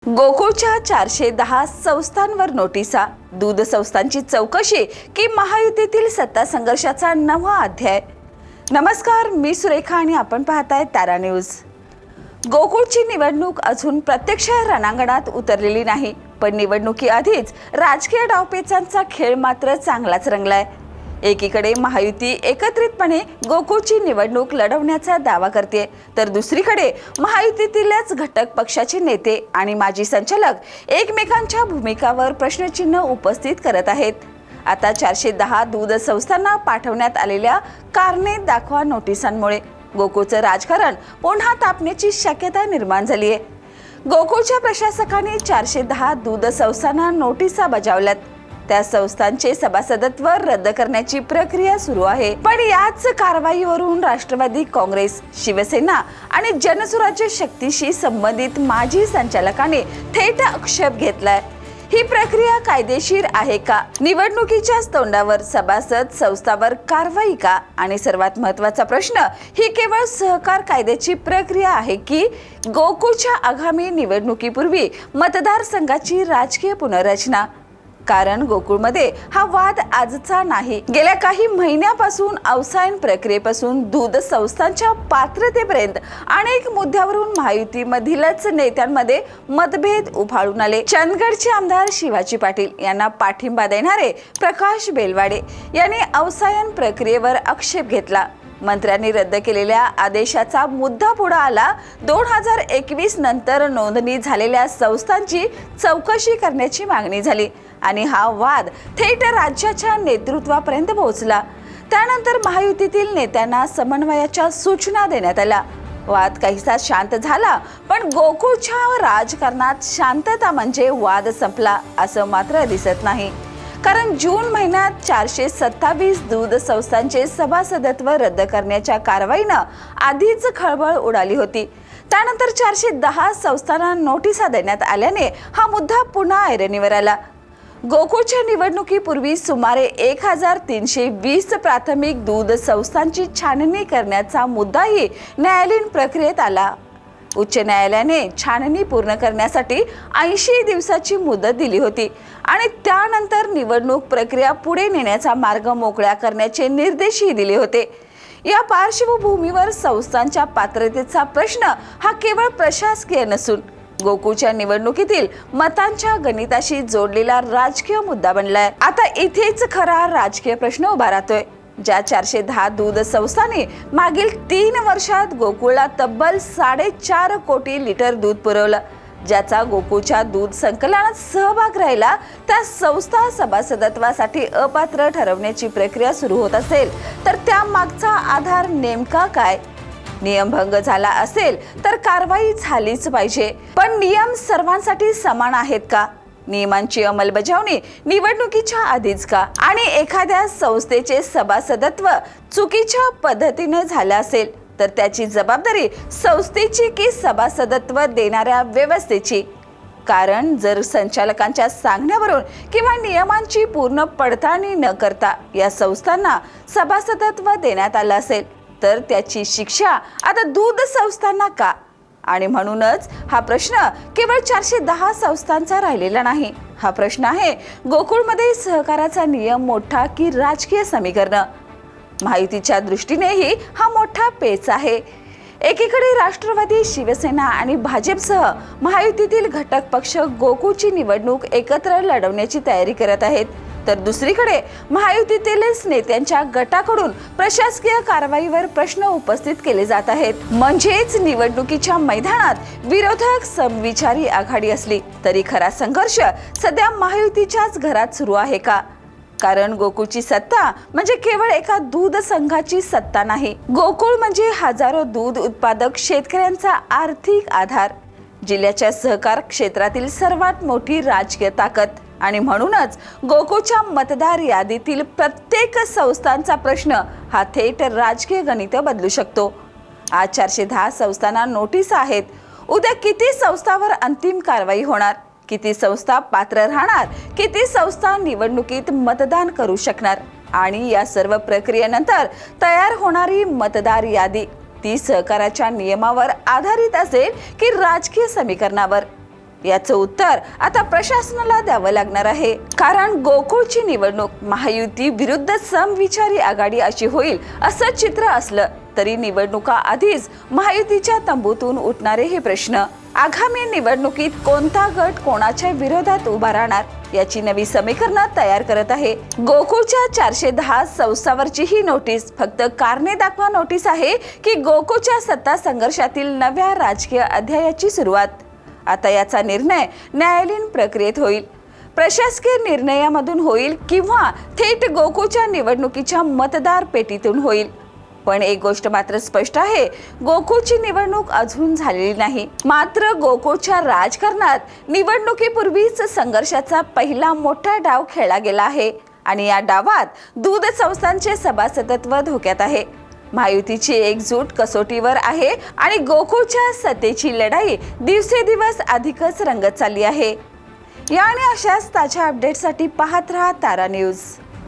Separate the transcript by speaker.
Speaker 1: गोकुळच्या 410 संस्थांवर नोटिसा, दूध संस्थांची चौकशी की महायुतीतील सत्ता संघर्षाचा नवा अध्याय। नमस्कार, मी सुरेखा आणि आपण पाहताय तारा न्यूज। गोकुळची निवडणूक अजून प्रत्यक्ष रणांगणात उतरलेली नाही, पण निवडणुकीआधीच राजकीय डावपेचांचा खेळ मात्र चांगलाच रंगलाय। एकीकडे महायुती एकत्रितपणे गोकुळची निवडणूक लढवण्याचा दावा करते, तर दुसरीकडे महायुतीतीलच घटक पक्षाचे नेते आणि माजी संचालक एकमेकांच्या भूमिकावर प्रश्नचिन्ह उपस्थित करत आहेत। आता 410 दूध संस्थांना पाठवण्यात आलेल्या कारणे दाखवा नोटिसांमुळे गोकुळचं राजकारण पुन्हा तापण्याची शक्यता निर्माण झाली आहे। गोकुळच्या प्रशासकांनी 410 दूध संस्थांना नोटिसा बजावल्यात। त्या संस्थांचे सभासदत्व रद्द करण्याची प्रक्रिया सुरू आहे, पण याच कारवाईवरून राष्ट्रवादी काँग्रेस, शिवसेना आणि जनसुराज्य शक्तीशी संबंधित माजी संचालकांनी थेट आक्षेप घेतलाय। ही प्रक्रिया कायदेशीर आहे का? निवडणुकीच्या तोंडावर सभासद संस्थावर कारवाई का? आणि सर्वात महत्त्वाचा प्रश्न, ही केवळ सहकार कायद्याची प्रक्रिया आहे की गोकुळच्या आगामी निवडणुकीपूर्वी मतदारसंघाची राजकीय पुनर्रचना? कारण गोकुळमध्ये हा वाद आजचा नाही, गेल्या काही महिन्यापासून अवसायन प्रक्रियेपासून दूध संस्थांच्या पात्रतेपर्यंत अनेक मुद्द्यावरून महायुतीमधीलच नेत्यांमध्ये मतभेद उफाळून आले। चंदगडचे आमदार शिवाजी पाटील यांना पाठिंबा देणारे प्रकाश बेलवाडे यांनी अवसायन प्रक्रियेवर आक्षेप घेतला। मंत्र्यांनी रद्द केलेल्या आदेशाचा मुद्दा पुढे आला। 2021 नंतर नोंदणी झालेल्या संस्थांची चौकशी करण्याची मागणी झाली आणि हा वाद थेट राज्याच्या नेतृत्वापर्यंत पोहोचला। त्यानंतर महायुतीतील नेत्यांना समन्वयाच्या सूचना देण्यात आल्या। वाद काहीसा शांत झाला, पण गोकुळच्या राजकारणात शांतता म्हणजे वाद संपला असं मात्र दिसत नाही। कारण जून महिन्यात 427 दूध संस्थांचे सभासदत्व रद्द करण्याच्या कारवाईनं आधीच खळबळ उडाली होती। त्यानंतर 410 संस्थांना नोटिसा देण्यात आल्याने हा मुद्दा पुन्हा ऐरणीवर आला। गोकुळच्या निवडणुकीपूर्वी सुमारे 1320 प्राथमिक दूध संस्थांची छाननी करण्याचा मुद्दाही न्यायालयीन प्रक्रियेत आला। उच्च न्यायालयाने छाननी पूर्ण करण्यासाठी 80 दिवसाची मुदत दिली होती आणि त्यानंतर निवडणूक प्रक्रिया पुढे नेण्याचा मार्ग मोकळा करण्याचे निर्देशही दिले होते। या पार्श्वभूमीवर संस्थांच्या पात्रतेचा प्रश्न हा केवळ प्रशासकीय नसून गोकुळच्या निवडणुकीतील मतांच्या गणिताशी जोडलेला राजकीय मुद्दा बनलाय। आता इथेच खरा राजकीय प्रश्न उभा राहतोय। ज्या 410 दूध संस्थांनी मागील 3 वर्षात गोकुळला तब्बल 4.5 कोटी लिटर दूध पुरवलं, ज्याचा गोकुळच्या दूध संकलनात सहभाग राहिला, त्या संस्था सभासदत्वासाठी अपात्र ठरवण्याची प्रक्रिया सुरू होत असेल तर त्या मागचा आधार नेमका काय? नियमभंग झाला असेल तर कारवाई झालीच पाहिजे, पण नियम सर्वांसाठी समान आहेत का? नियमांची अंमलबजावणी निवडणुकीच्या आधीच का? आणि एखाद्या संस्थेचे सभासदत्व चुकीच्या पद्धतीने झाले असेल तर त्याची जबाबदारी संस्थेची की सभासदत्व देणाऱ्या व्यवस्थेची? कारण जर संचालकांच्या सांगण्यावरून किंवा नियमांची पूर्ण पडताळणी न करता या संस्थांना सभासदत्व देण्यात आलं असेल तर त्याची शिक्षा आता दूध संस्थांना का? आणि म्हणूनच हा प्रश्न केवळ 410 संस्थांचा राहिलेला नाही। हा प्रश्न आहे गोकुळमध्ये सहकाराचा नियम मोठा की राजकीय समीकरण? महायुतीच्या दृष्टीनेही हा मोठा पेच आहे। एकीकडे राष्ट्रवादी, शिवसेना आणि भाजपसह महायुतीतील घटक पक्ष गोकुळची निवडणूक एकत्र लढवण्याची तयारी करत आहेत, तर दुसरीकडे महायुतीतीलच नेत्यांच्या गटाकडून प्रशासकीय कारवाईवर प्रश्न उपस्थित केले जात आहेत। म्हणजेच निवडणुकीच्या मैदानात विरोधक समविचारी आघाडी असली तरी खरा संघर्ष सध्या महायुतीच्याच घरात सुरू आहे का? कारण गोकुळची सत्ता म्हणजे केवळ एका दूध संघाची सत्ता नाही। गोकुळ म्हणजे हजारो दूध उत्पादक शेतकऱ्यांचा आर्थिक आधार, जिल्ह्याच्या सहकार क्षेत्रातील सर्वात मोठी राजकीय ताकद आणि म्हणूनच गोकुळच्या मतदार यादीतील प्रत्येक संस्थांचा प्रश्न हा थेट राजकीय गणित बदलू शकतो। आज 410 संस्थांना नोटीस आहेत। उद्या किती संस्थांवर अंतिम कारवाई होणार? किती संस्था पात्र राहणार? किती संस्था निवडणुकीत मतदान करू शकणार? आणि या सर्व प्रक्रियेनंतर तयार होणारी मतदार यादी ती सहकाराच्या नियमावर आधारित असेल की राजकीय समीकरणावर? याचं उत्तर आता प्रशासनाला द्यावं लागणार आहे, कारण गोकुळची निवडणूक महायुती विरुद्ध समविचारी आघाडी अशी होईल असं चित्र असलं तरी निवडणुका आधीच महायुतीच्या तंबूतून उठणारे हे प्रश्न, आगामी निवडणुकीत कोणता गट कोणाच्या विरोधात उभा राहणार याची नवी समीकरणं तयार करत आहे. गोकुळच्या 410 संस्थांवरची ही नोटीस फक्त कारणे दाखवा नोटीस आहे की गोकुळच्या सत्ता संघर्षातील नव्या राजकीय अध्यायाची सुरुवात. आता याचा निर्णय न्यायालयीन प्रक्रियेत होईल, प्रशासकीय निर्णयामधून होईल किंवा थेट गोकुळच्या निवडणुकीच्या मतदार पेटीतून होईल. पण एक गोष्ट मात्र स्पष्ट आहे, गोकुळची निवडणूक अजून झालेली नाही. मात्र गोकुळच्या राजकारणात निवडणुकीपूर्वीच संघर्षाचा पहिला मोठा डाव खेळला गेला आहे आणि या डावात दूध संस्थांचे सभासदत्व धोक्यात आहे. महायुतीची एकजूट कसोटीवर आहे आणि गोकुळच्या सत्तेची लढाई दिवसेदिवस अधिकच रंगत चालली आहे. या आणि अशाच ताज्या अपडेटसाठी पाहत रहा तारा न्यूज.